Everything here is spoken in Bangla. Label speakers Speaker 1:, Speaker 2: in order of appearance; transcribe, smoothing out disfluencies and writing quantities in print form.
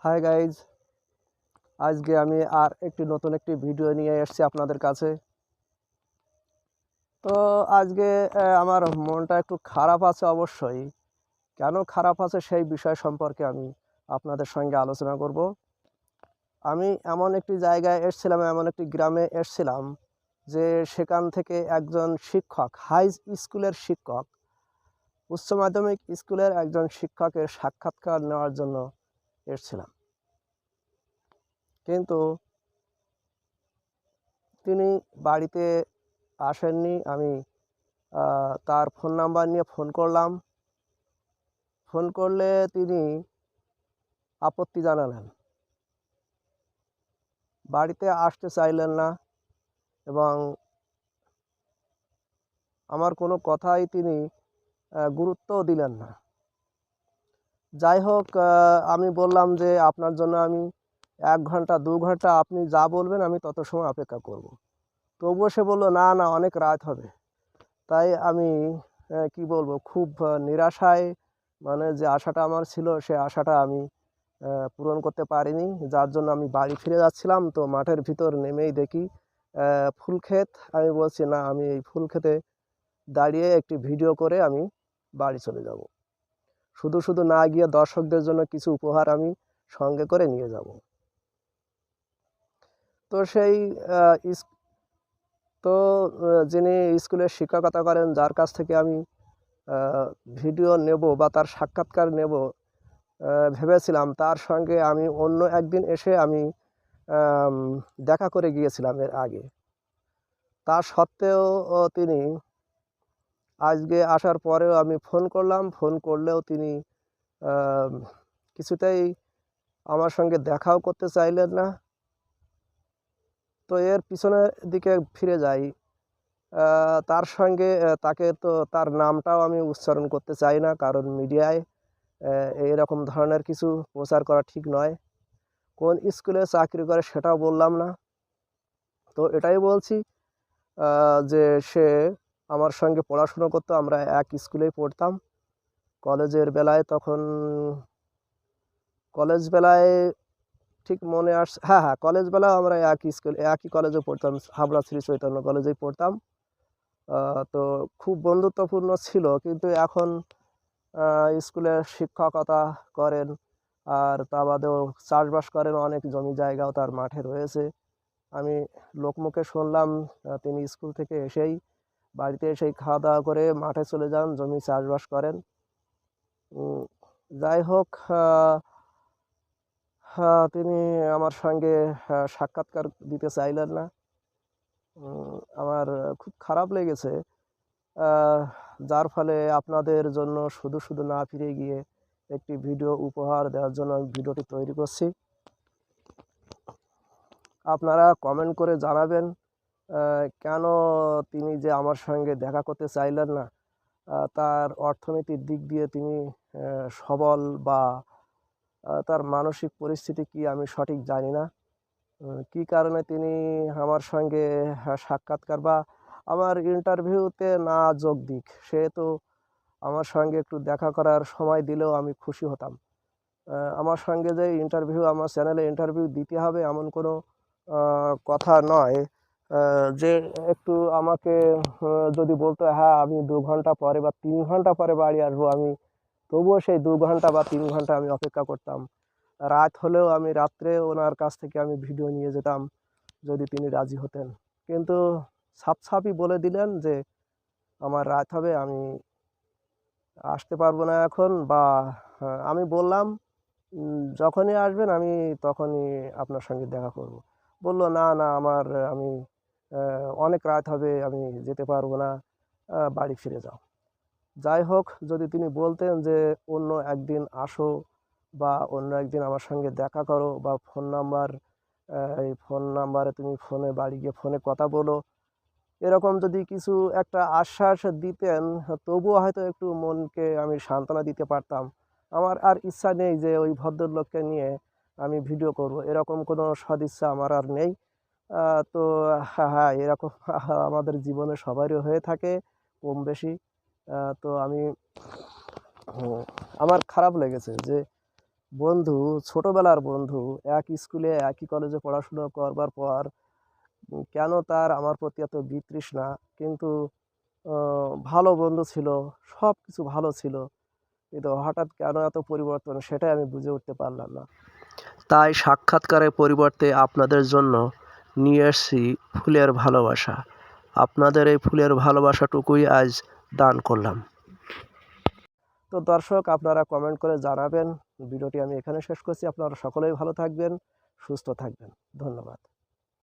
Speaker 1: হাই গাইজ, আজকে আমি আর নতুন একটি ভিডিও নিয়ে এসেছি আপনাদের কাছে। তো আজকে আমার মনটা একটু খারাপ আছে অবশ্যই। কেন খারাপ আছে সেই বিষয় সম্পর্কে আমি আপনাদের সঙ্গে আলোচনা করব। আমি এমন একটি জায়গায় এসেছিলাম, এমন একটি গ্রামে এসেছিলাম যে সেখান থেকে একজন শিক্ষক, হাই স্কুলের শিক্ষক, উচ্চ মাধ্যমিক স্কুলের একজন শিক্ষকের সাক্ষাৎকার নেওয়ার জন্য এসেছিলাম। কিন্তু তিনি বাড়িতে আসেননি। আমি তার ফোন নাম্বার নিয়ে ফোন করলাম। ফোন করলে তিনি আপত্তি জানালেন, বাড়িতে আসতে চাইলেন না এবং আমার কোনো কথাই তিনি গুরুত্বও দিলেন না। যাই হোক, আমি বললাম যে আপনার জন্য আমি 1 ঘন্টা 2 ঘন্টা আপনি যা বলবেন আমি তত সময় অপেক্ষা করব। তবুও সে বলল, না না, অনেক রাত হবে। তাই আমি কি বলবো, খুব নিরাশায়, মানে যে আশাটা আমার ছিল সে আশাটা আমি পূরণ করতে পারিনি। যার জন্য আমি বাড়ি ফিরে যাচ্ছিলাম, তো মাঠের ভিতর নেমেই দেখি ফুল ক্ষেত। আমি বলছি, না, আমি এই ফুল ক্ষেতে দাঁড়িয়ে একটি ভিডিও করে আমি বাড়ি চলে যাব। শুধু শুধু না গিয়ে দর্শকদের জন্য কিছু উপহার আমি সঙ্গে করে নিয়ে যাব। তো সেই আহ, ইস- তো যিনি স্কুলে শিক্ষকতা করেন, যার কাছ থেকে আমি ভিডিও নেব বা তার সাক্ষাৎকার নেব ভেবেছিলাম, তার সঙ্গে আমি অন্য একদিন এসে আমি আম, দেখা করে গিয়েছিলাম এর আগে। তা সত্ত্বেও তিনি আজকে আসার পরেও আমি ফোন করলাম, ফোন করলেও তিনি আম, কিছুতেই আমার সঙ্গে দেখাও করতে চাইলেন না। তো এর পিছনের দিকে ফিরে যাই। তার সঙ্গে তাকে, তো তার নামটাও আমি উচ্চারণ করতে চাই না, কারণ মিডিয়ায় এইরকম ধরনের কিছু প্রচার করা ঠিক নয়। কোন স্কুলে চাকরি করে সেটাও বললাম না। তো এটাই বলছি যে সে আমার সঙ্গে পড়াশুনো করতো, আমরা এক স্কুলেই পড়তাম। কলেজের বেলায় তখন, কলেজ বেলায় ঠিক মনে আসছে, হ্যাঁ হ্যাঁ, কলেজ বেলায় আমরা একই কলেজে পড়তাম, হাবড়া শ্রী চৈতন্য কলেজেই পড়তাম। তো খুব বন্ধুত্বপূর্ণ ছিল, কিন্তু এখন স্কুলে শিক্ষকতা করেন, আর তা বাদেও চাষবাস করেন, অনেক জমি জায়গাও তার মাঠে রয়েছে। আমি লোকমুখে শুনলাম তিনি স্কুল থেকে এসেই, বাড়িতে এসেই খাওয়া দাওয়া করে মাঠে চলে যান, জমি চাষবাস করেন। উম, যাই হোক, তিনি আমার সঙ্গে সাক্ষাৎকার দিতে চাইলেন না। আমার খুব খারাপ লেগেছে, আহ, যার ফলে আপনাদের জন্য শুধু শুধু না ফিরে গিয়ে একটি ভিডিও উপহার দেওয়ার জন্য আমি ভিডিওটি তৈরি করছি। আপনারা কমেন্ট করে জানাবেন কেন তিনি যে আমার সঙ্গে দেখা করতে চাইলেন না। তার অর্থনৈতিক দিক দিয়ে তিনি সবল, বা তার মানসিক পরিস্থিতি কি আমি সঠিক জানি না। কী কারণে তিনি আমার সঙ্গে সাক্ষাৎকার বা আমার ইন্টারভিউতে না যোগ দিক, সে তো আমার সঙ্গে একটু দেখা করার সময় দিলেও আমি খুশি হতাম। আমার সঙ্গে যে ইন্টারভিউ, আমার চ্যানেলে ইন্টারভিউ দিতে হবে এমন কোনো কথা নয়। যে একটু আমাকে যদি বলতো, হ্যাঁ আমি 2 ঘন্টা পরে বা 3 ঘন্টা পরে বাড়ি আসবো, আমি তবুও সেই 2 ঘন্টা বা 3 ঘন্টা আমি অপেক্ষা করতাম। রাত হলেও আমি রাত্রে ওনার কাছ থেকে আমি ভিডিও নিয়ে যেতাম, যদি তিনি রাজি হতেন। কিন্তু সাফসাফই বলে দিলেন যে আমার রাত হবে, আমি আসতে পারবো না এখন, বা আমি বললাম যখনই আসবেন আমি তখনই আপনার সঙ্গে দেখা করব। বলল, না না, আমি অনেক রাত হবে, আমি যেতে পারবো না, বাড়ি ফিরে যাও। যাই হোক, যদি তিনি বলতেন যে অন্য একদিন আসো, বা অন্য একদিন আমার সঙ্গে দেখা করো, বা ফোন নাম্বার, এই ফোন নাম্বারে তুমি ফোনে বাড়ি গিয়ে ফোনে কথা বলো, এরকম যদি কিছু একটা আশ্বাস দিতেন, তবুও হয়তো একটু মনকে আমি সান্ত্বনা দিতে পারতাম। আমার আর ইচ্ছা নেই যে ওই ভদ্রলোককে নিয়ে আমি ভিডিও করব, এরকম কোনো সদিচ্ছা আমার আর নেই। তো হ্যাঁ হ্যাঁ, এরকম আমাদের জীবনে সবারই হয়ে থাকে কম বেশি। তো আমি, আমার খারাপ লেগেছে যে বন্ধু, ছোটবেলার বন্ধু, এক স্কুলে একই কলেজে পড়াশুনো করবার পর কেন তার আমার প্রতি এত বিতৃষ্ণা? কিন্তু ভালো বন্ধু ছিল, সব কিছু ভালো ছিল, কিন্তু হঠাৎ কেন এত পরিবর্তন সেটাই আমি বুঝে উঠতে পারলাম না। তাই সাক্ষাৎকারের পরিবর্তে আপনাদের জন্য নিয়ে এসেছি ফুলের ভালোবাসা। আপনাদের এই ফুলের ভালোবাসাটুকুই আজ দান করলাম। তো দর্শক, আপনারা কমেন্ট করে জানাবেন। ভিডিওটি আমি এখানে শেষ করছি। আপনারা সকলেই ভালো থাকবেন, সুস্থ থাকবেন। ধন্যবাদ।